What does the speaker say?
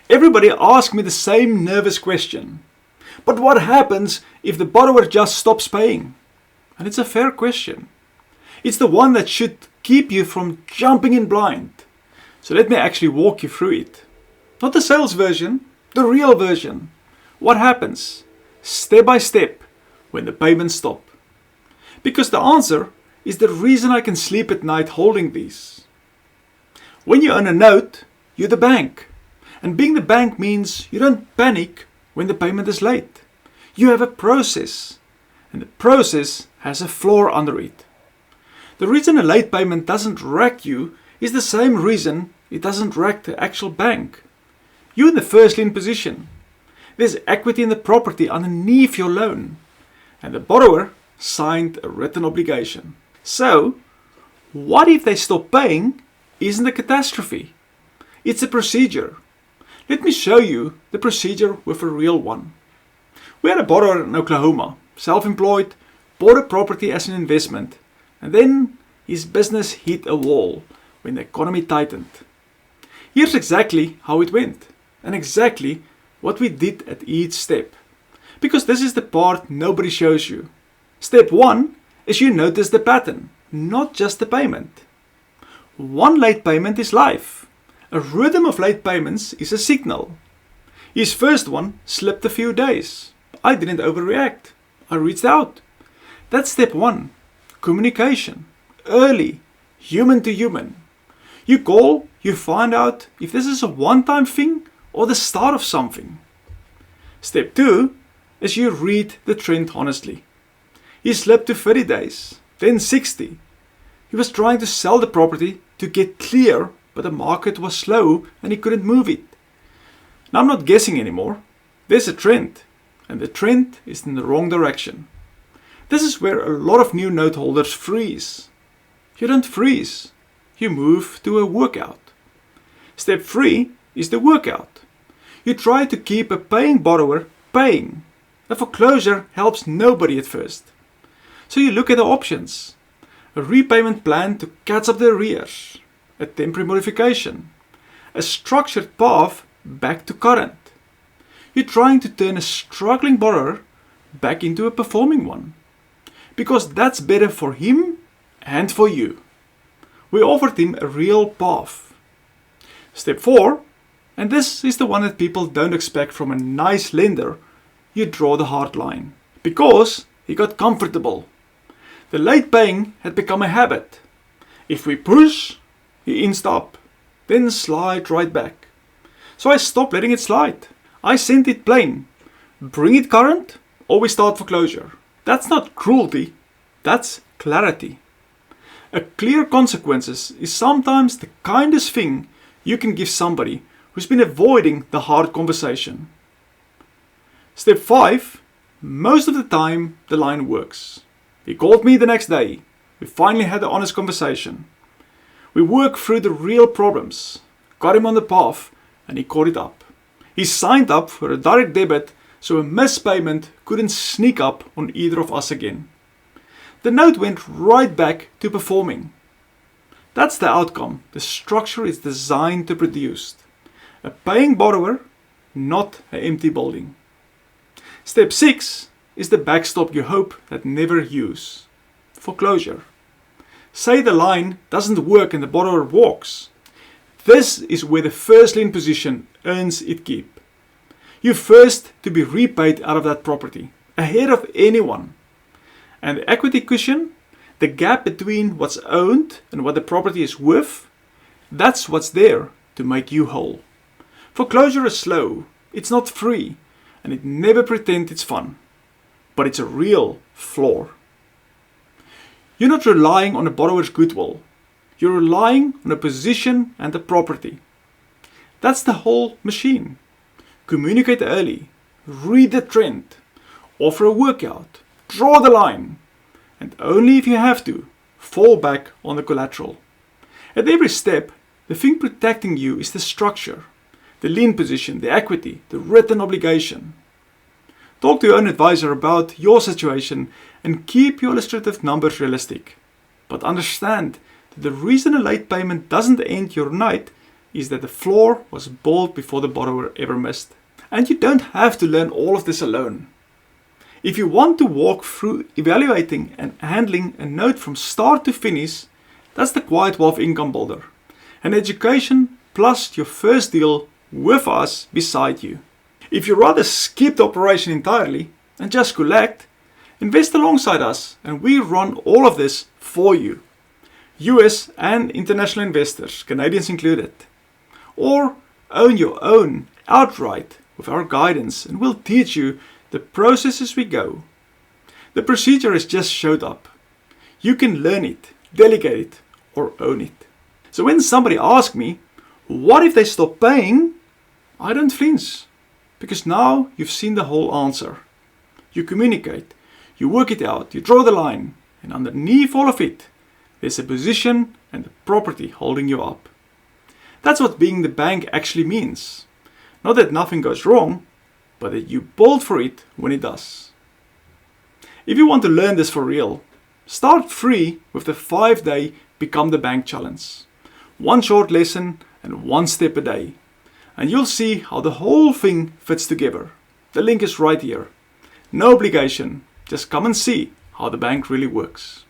Everybody asks me the same nervous question. But what happens if the borrower just stops paying? And it's a fair question. It's the one that should keep you from jumping in blind. So let me actually walk you through it. Not the sales version, the real version. What happens, step by step, when the payments stop? Because the answer is the reason I can sleep at night holding these. When you own a note, you're the bank. And being the bank means you don't panic when the payment is late. You have a process. And the process has a floor under it. The reason a late payment doesn't wreck you is the same reason it doesn't wreck the actual bank. You're in the first lien position. There's equity in the property underneath your loan. And the borrower signed a written obligation. So, what if they stop paying isn't a catastrophe? It's a procedure. Let me show you the procedure with a real one. We had a borrower in Oklahoma, self-employed, bought a property as an investment, and then his business hit a wall when the economy tightened. Here's exactly how it went, and exactly what we did at each step. Because this is the part nobody shows you. Step 1 is you notice the pattern, not just the payment. One late payment is life. A rhythm of late payments is a signal. His first one slipped a few days. I didn't overreact. I reached out. That's step 1. Communication. Early. Human to human. You call, you find out if this is a one-time thing or the start of something. Step 2 is you read the trend honestly. He slipped to 30 days, then 60. He was trying to sell the property to get clear, but the market was slow and he couldn't move it. Now I'm not guessing anymore. There's a trend, and the trend is in the wrong direction. This is where a lot of new note holders freeze. You don't freeze. You move to a workout. Step 3 is the workout. You try to keep a paying borrower paying. A foreclosure helps nobody at first. So you look at the options. A repayment plan to catch up the arrears. A temporary modification. A structured path back to current. You're trying to turn a struggling borrower back into a performing one. Because that's better for him and for you. We offered him a real path. Step 4, and this is the one that people don't expect from a nice lender, you draw the hard line. Because he got comfortable. The late paying had become a habit. If we push, he inched up, then slide right back. So I stopped letting it slide. I sent it plain. Bring it current or we start foreclosure. That's not cruelty, that's clarity. A clear consequences is sometimes the kindest thing you can give somebody who's been avoiding the hard conversation. Step 5, most of the time the line works. He called me the next day. We finally had an honest conversation. We worked through the real problems, got him on the path, and he caught it up. He signed up for a direct debit so a missed payment couldn't sneak up on either of us again. The note went right back to performing. That's the outcome the structure is designed to produce. A paying borrower, not an empty building. Step 6 is the backstop you hope that never use. Foreclosure. Say the line doesn't work and the borrower walks. This is where the first lien position earns its keep. You're first to be repaid out of that property, ahead of anyone. And the equity cushion, the gap between what's owned and what the property is worth, that's what's there to make you whole. Foreclosure is slow, it's not free, and it never pretends it's fun. But it's a real floor. You're not relying on a borrower's goodwill. You're relying on a position and a property. That's the whole machine. Communicate early, read the trend, offer a workout, draw the line, and only if you have to, fall back on the collateral. At every step, the thing protecting you is the structure, the lien position, the equity, the written obligation. Talk to your own advisor about your situation and keep your illustrative numbers realistic. But understand that the reason a late payment doesn't end your night is that the floor was built before the borrower ever missed. And you don't have to learn all of this alone. If you want to walk through evaluating and handling a note from start to finish, that's the Quiet Wealth Income Builder. An education plus your first deal with us beside you. If you rather skip the operation entirely and just collect, invest alongside us and we run all of this for you. US and international investors, Canadians included. Or own your own outright with our guidance and we'll teach you the process as we go. The procedure has just showed up. You can learn it, delegate it, or own it. So when somebody asks me, what if they stop paying? I don't flinch, because now you've seen the whole answer. You communicate, you work it out, you draw the line, and underneath all of it, there's a position and a property holding you up. That's what being the bank actually means. Not that nothing goes wrong, but that you build for it when it does. If you want to learn this for real, start free with the 5-day Become the Bank Challenge. One short lesson and one step a day. And you'll see how the whole thing fits together. The link is right here. No obligation, just come and see how the bank really works.